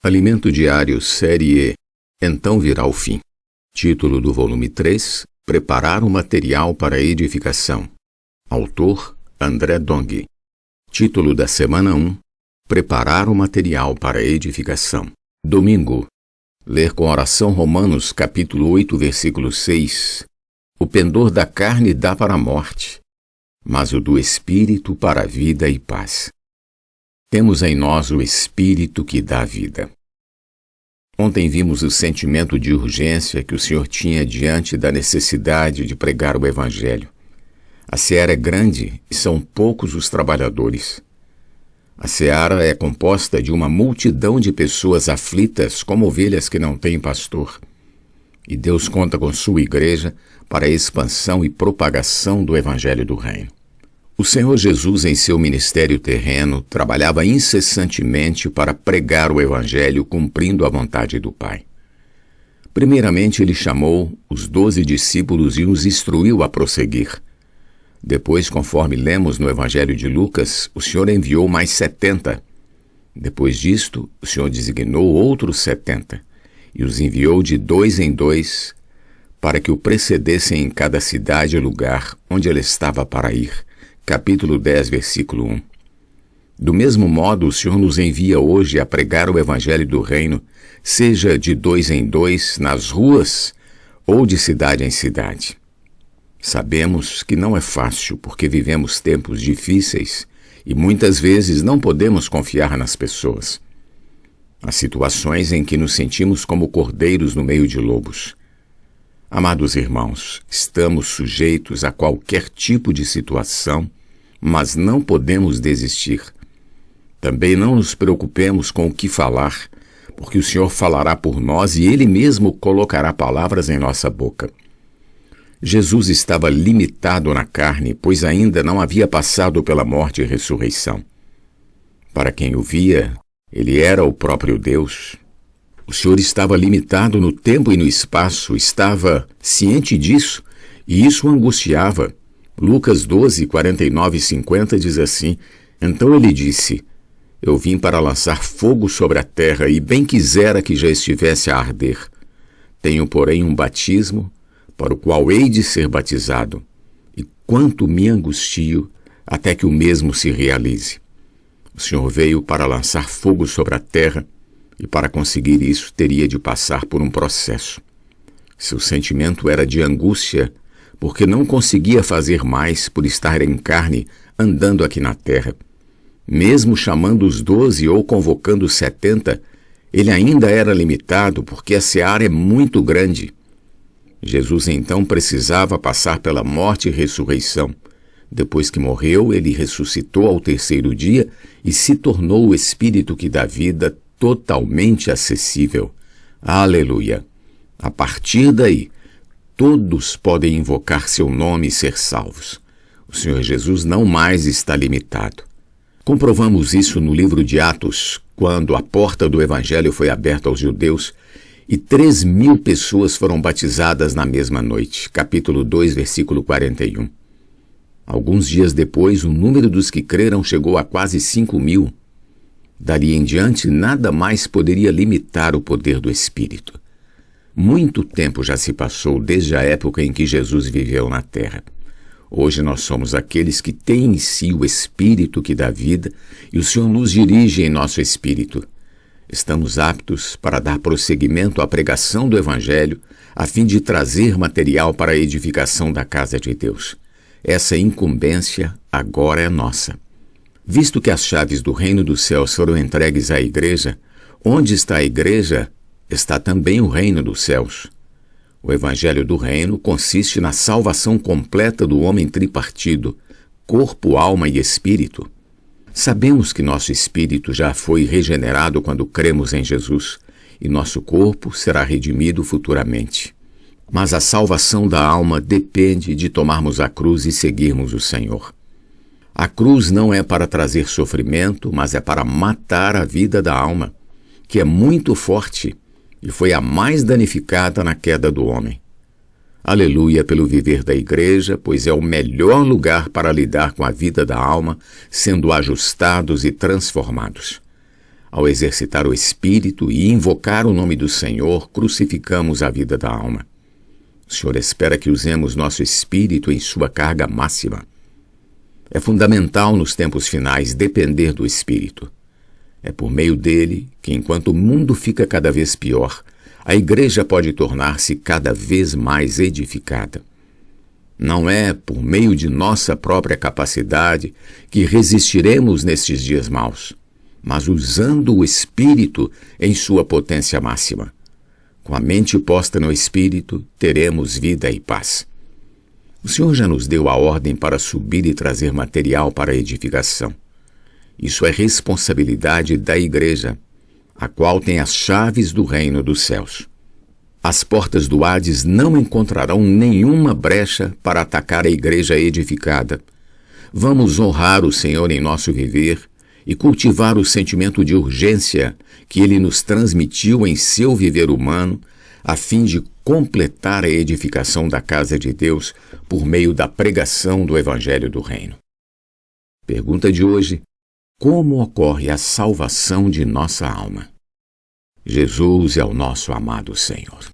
Alimento Diário, série E, Então Virá o Fim. Título do volume 3, Preparar o Material para a Edificação. Autor, André Dong. Título da semana 1, Preparar o Material para a Edificação. Domingo. Ler com oração Romanos, capítulo 8, versículo 6. O pendor da carne dá para a morte, mas o do Espírito para a vida e paz. Temos em nós o Espírito que dá vida. Ontem vimos o sentimento de urgência que o Senhor tinha diante da necessidade de pregar o Evangelho. A seara é grande e são poucos os trabalhadores. A seara é composta de uma multidão de pessoas aflitas como ovelhas que não têm pastor. E Deus conta com sua igreja para a expansão e propagação do Evangelho do Reino. O Senhor Jesus, em seu ministério terreno, trabalhava incessantemente para pregar o Evangelho cumprindo a vontade do Pai. Primeiramente, ele chamou os 12 discípulos e os instruiu a prosseguir. Depois, conforme lemos no Evangelho de Lucas, o Senhor enviou mais 70. Depois disto, o Senhor designou outros 70 e os enviou de 2 em 2 para que o precedessem em cada cidade e lugar onde ele estava para ir. Capítulo 10, versículo 1. Do mesmo modo, o Senhor nos envia hoje a pregar o Evangelho do Reino, seja de 2 em 2, nas ruas ou de cidade em cidade. Sabemos que não é fácil porque vivemos tempos difíceis e muitas vezes não podemos confiar nas pessoas. Há situações em que nos sentimos como cordeiros no meio de lobos. Amados irmãos, estamos sujeitos a qualquer tipo de situação, mas não podemos desistir. Também não nos preocupemos com o que falar, porque o Senhor falará por nós e Ele mesmo colocará palavras em nossa boca. Jesus estava limitado na carne, pois ainda não havia passado pela morte e ressurreição. Para quem o via, Ele era o próprio Deus. O Senhor estava limitado no tempo e no espaço, estava ciente disso, e isso o angustiava. Lucas 12, 49 e 50 diz assim: Então ele disse: Eu vim para lançar fogo sobre a terra, e bem quisera que já estivesse a arder. Tenho, porém, um batismo, para o qual hei de ser batizado, e quanto me angustio até que o mesmo se realize. O Senhor veio para lançar fogo sobre a terra, e para conseguir isso teria de passar por um processo. Seu sentimento era de angústia, porque não conseguia fazer mais por estar em carne andando aqui na terra. Mesmo chamando os 12 ou convocando os 70, ele ainda era limitado porque a seara é muito grande. Jesus então precisava passar pela morte e ressurreição. Depois que morreu, ele ressuscitou ao 3º dia e se tornou o Espírito que dá vida totalmente acessível. Aleluia! A partir daí, todos podem invocar seu nome e ser salvos. O Senhor Jesus não mais está limitado. Comprovamos isso no livro de Atos, quando a porta do Evangelho foi aberta aos judeus e 3.000 pessoas foram batizadas na mesma noite. Capítulo 2, versículo 41. Alguns dias depois, o número dos que creram chegou a quase 5.000. Dali em diante, nada mais poderia limitar o poder do Espírito. Muito tempo já se passou desde a época em que Jesus viveu na terra. Hoje nós somos aqueles que têm em si o Espírito que dá vida e o Senhor nos dirige em nosso espírito. Estamos aptos para dar prosseguimento à pregação do Evangelho, a fim de trazer material para a edificação da casa de Deus. Essa incumbência agora é nossa. Visto que as chaves do reino dos céus foram entregues à igreja, onde está a igreja, está também o reino dos céus. O Evangelho do Reino consiste na salvação completa do homem tripartido, corpo, alma e espírito. Sabemos que nosso espírito já foi regenerado quando cremos em Jesus, e nosso corpo será redimido futuramente. Mas a salvação da alma depende de tomarmos a cruz e seguirmos o Senhor. A cruz não é para trazer sofrimento, mas é para matar a vida da alma, que é muito forte e foi a mais danificada na queda do homem. Aleluia pelo viver da igreja, pois é o melhor lugar para lidar com a vida da alma, sendo ajustados e transformados. Ao exercitar o espírito e invocar o nome do Senhor, crucificamos a vida da alma. O Senhor espera que usemos nosso espírito em sua carga máxima. É fundamental nos tempos finais depender do espírito. É por meio dele que, enquanto o mundo fica cada vez pior, a igreja pode tornar-se cada vez mais edificada. Não é por meio de nossa própria capacidade que resistiremos nestes dias maus, mas usando o Espírito em sua potência máxima. Com a mente posta no Espírito, teremos vida e paz. O Senhor já nos deu a ordem para subir e trazer material para a edificação. Isso é responsabilidade da igreja, a qual tem as chaves do reino dos céus. As portas do Hades não encontrarão nenhuma brecha para atacar a igreja edificada. Vamos honrar o Senhor em nosso viver e cultivar o sentimento de urgência que Ele nos transmitiu em seu viver humano, a fim de completar a edificação da casa de Deus por meio da pregação do Evangelho do Reino. Pergunta de hoje: como ocorre a salvação de nossa alma? Jesus é o nosso amado Senhor.